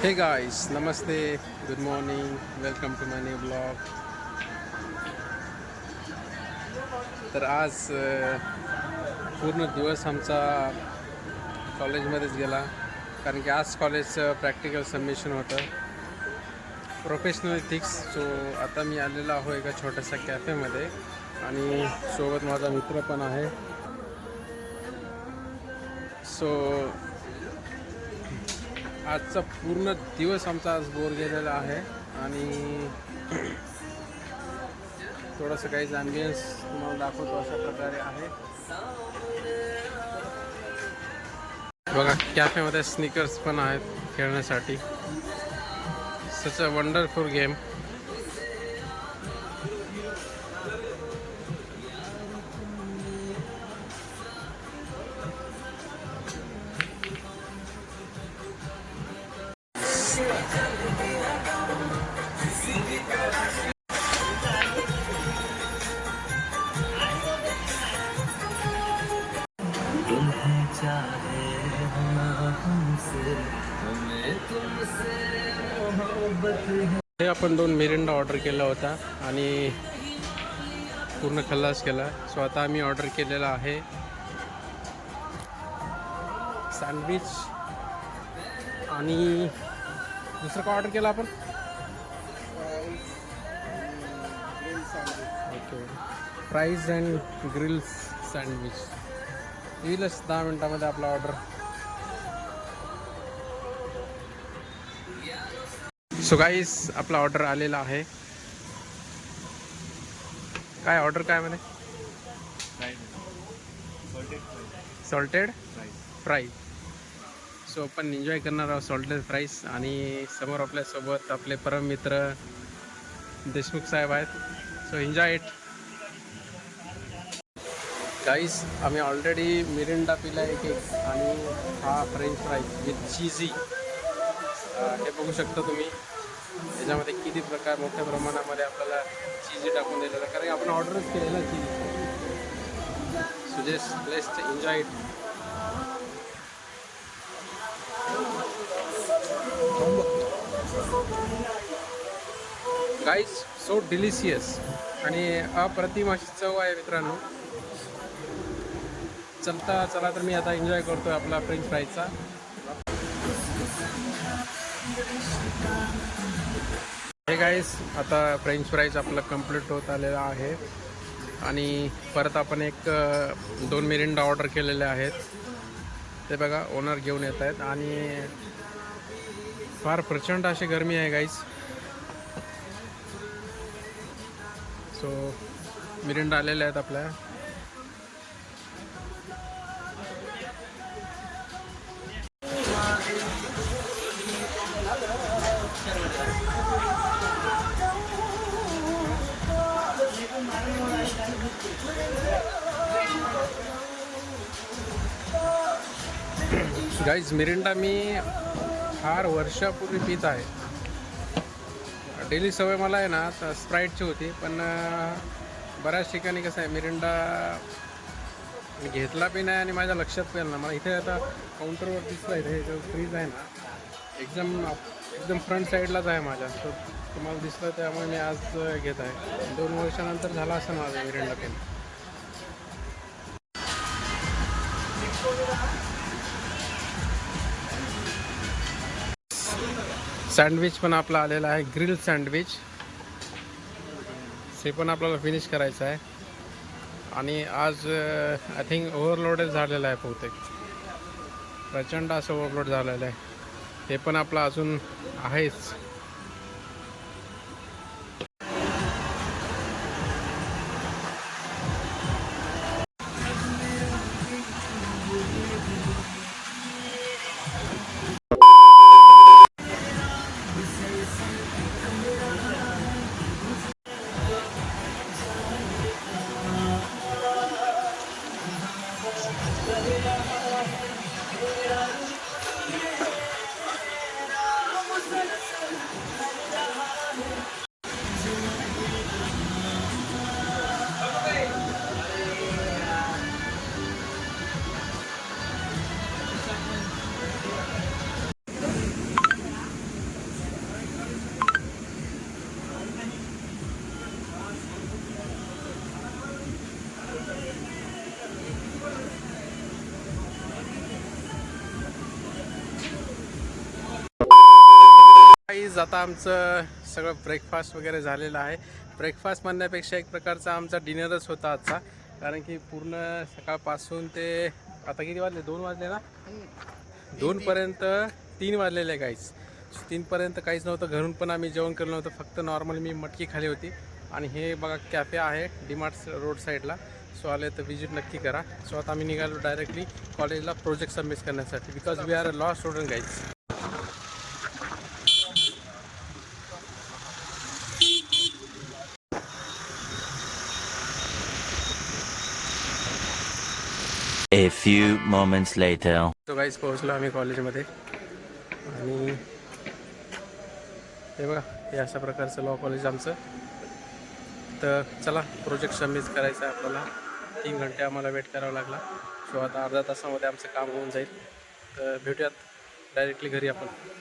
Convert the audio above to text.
हे गाइस, नमस्ते, good morning, welcome to my new blog. तर आज पूर्ण दिवस आमचा कॉलेजमध्येच गेला, कारण की आज कॉलेजचं प्रॅक्टिकल सबमिशन होतं, प्रोफेशनल इथिक्स. सो आता मी आलेलो आहो एका छोट्याशा कॅफेमध्ये आणि सोबत माझा मित्र पण आहे. सो आजचा पूर्ण दिवस आमचा आज बोर गेलेला आहे आणि थोडंसं काही ॲम्बियन्स तुम्हाला दाखवतो अशा प्रकारे आहे. बघा, कॅफेमध्ये स्निकर्स पण आहेत खेळण्यासाठी. सच अ वंडरफुल गेम. हे आपण 2 मिरिंडा ऑर्डर केला होता आणि पूर्ण खल्लास केला. सो आता आम्ही ऑर्डर केलेला आहे सँडविच आणि दुसरं काय ऑर्डर केलं आपण? Okay, fries and grills sandwich. येईलच 10 मिनटामध्ये आपला ऑर्डर. सो गाईस, आपला ऑर्डर आलेला आहे. काय ऑर्डर काय म्हणे? Salted fry. सो आपण एन्जॉय करणार आहोत सॉल्टेड फ्राईज. आणि समोर आपल्यासोबत आपले परम मित्र देशमुख साहेब आहेत. सो एन्जॉय इट गाईस. आम्ही ऑलरेडी मिरिंडा पिला एक आणि हा फ्रेंच फ्राईज विथ चीजी. हे बघू शकता तुम्ही, याच्यामध्ये किती प्रकार मोठ्या प्रमाणामध्ये आपल्याला चीजी टाकून दिलेलं, कारण आपण ऑर्डरच केलेला चीज. So just let's enjoy it. Guys, so delicious आणि अप्रतिम अशी चव आहे मित्रांनो. चला तर मी आता एन्जॉय करतोय आपला फ्रेंच फ्राईजचा. हे गाईस, आता फ्रेंच फ्राईज आपला कंप्लीट होत आलेला आहे आणि परत आपण 2 मिरिंडा ऑर्डर केलेले आहेत. ते बघा, ओनर घेऊन येत आहेत आणि फार प्रचंड अशी गरमी आहे गाईस. सो मिरिंडा आलेले आहेत आपल्या. गाईज, मिरिंडा मी फार वर्षापूर्वी पित आहे. डेली सवय मला आहे ना, तर स्प्राईटची होती, पण बऱ्याच ठिकाणी कसं आहे, मिरिंडा घेतला बी नाही आणि माझ्या लक्षात पण ना. मला इथे आता काउंटरवर दिसलं, इथे जो फ्रीज आहे ना, एकदम फ्रंट साईडलाच आहे माझ्या. तो तुम्हाला दिसलं, त्यामुळे मी आज घेत आहे. 2 वर्षानंतर झाला असं माझं मिरिंडा पेन. सँडविच पण आपला आलेला आहे, ग्रिल सँडविच. हे पण आपल्याला फिनिश करायचं आहे आणि आज आय थिंक ओव्हरलोडच झालेलं आहे बहुतेक. प्रचंड असं ओव्हरलोड झालेलं आहे. हे पण आपलं अजून आहेच. गाईज आता आमचं सगळं ब्रेकफास्ट वगैरे झालेलं आहे. ब्रेकफास्ट म्हणण्यापेक्षा एक प्रकारचा आमचा डिनरच होता आजचा, कारण की पूर्ण सकाळपासून ते आता किती वाजले, 2 वाजले ना, 2पर्यंत 3 वाजलेले गाईज. 3पर्यंत काहीच नव्हतं. घरून पण आम्ही जेवण केलं नव्हतं, फक्त नॉर्मल मी मटकी खाली होती. आणि हे बघा कॅफे आहे डीमार्ट रोड साईडला. सो आले तर विजिट नक्की करा. सो आता आम्ही निघालो डायरेक्टली कॉलेजला प्रोजेक्ट सबमिट करण्यासाठी, because we are a law student guys. A few moments later. तो गाईज पोहोचलो आम्ही कॉलेजमध्ये. आणि हे बघा, हे अशा प्रकारचं लॉ कॉलेज आमचं. तर चला, प्रोजेक्ट सबमिट करायचं आहे आपल्याला. 3 घंटे आम्हाला वेट करावा लागला. सो आता अर्ध्या तासामध्ये आमचं काम होऊन जाईल. तर भेटूयात डायरेक्टली घरी आपण.